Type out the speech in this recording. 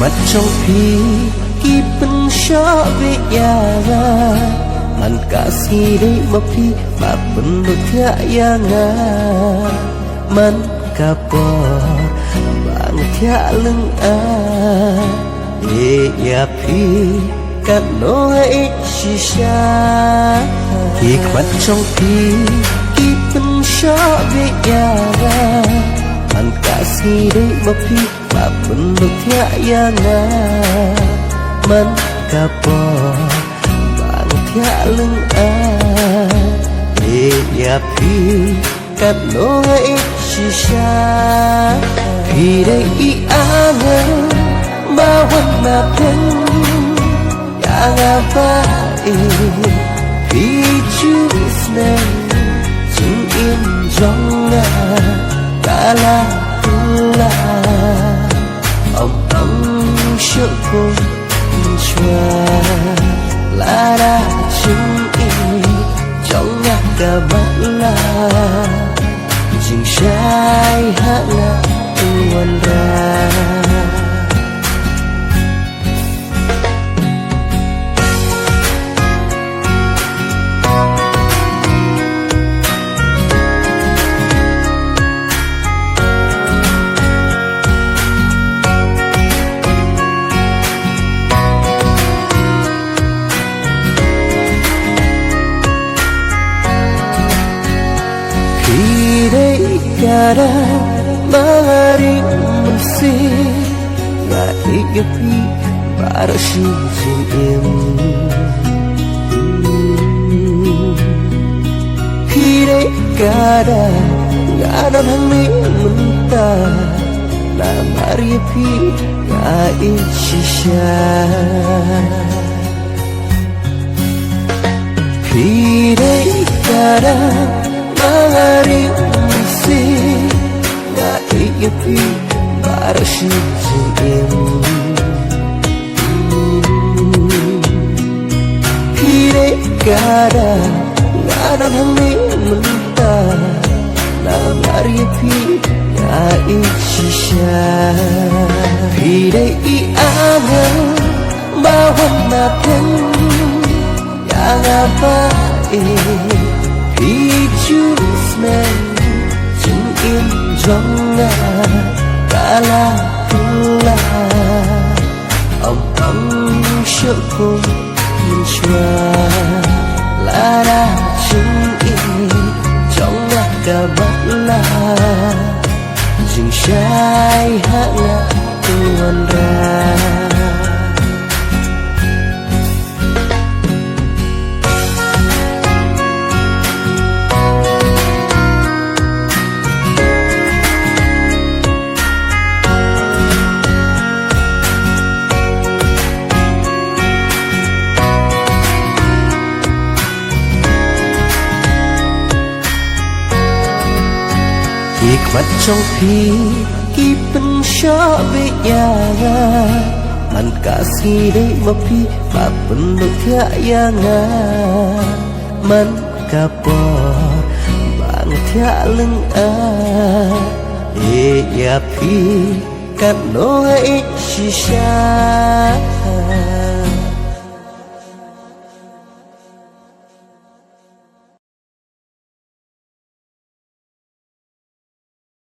hikmat trong pi kipen sya be yanga man kasih dei mapi ba penuh yanga man kapor bang thia lưng a ya pi cắt nỗi shisha hikmat trong pi kipen sya be yanga man kasih dei mapi ba penuh yanga man kapor ya lưng a ya pi cắt nỗi shisha pi đây i anga ba wana pen ya ngapa pi chusne chung in jong na kala pula om syukur chua la ra chung in trong ngã cả mắt la chừng trái hạ la tuôn ra Kada mari mensi ga igapi para shi jim hire kada kada hangni menta na mari pi ga ishisha hire kada mari na igapi para shi jim hire kada ngada hangni menta na mariapi na ishisha hire I anga bawan na pen yang apa hijusmen in jonga kala pula om syukur menchua lara chung in jonga kabatla jing shai hanga tuan ra hikmat trong pi kipen sya be yanga man kasih dei mapi ba penuh yanga man kapor bang thia lưng a ya pi cắt nỗi shisha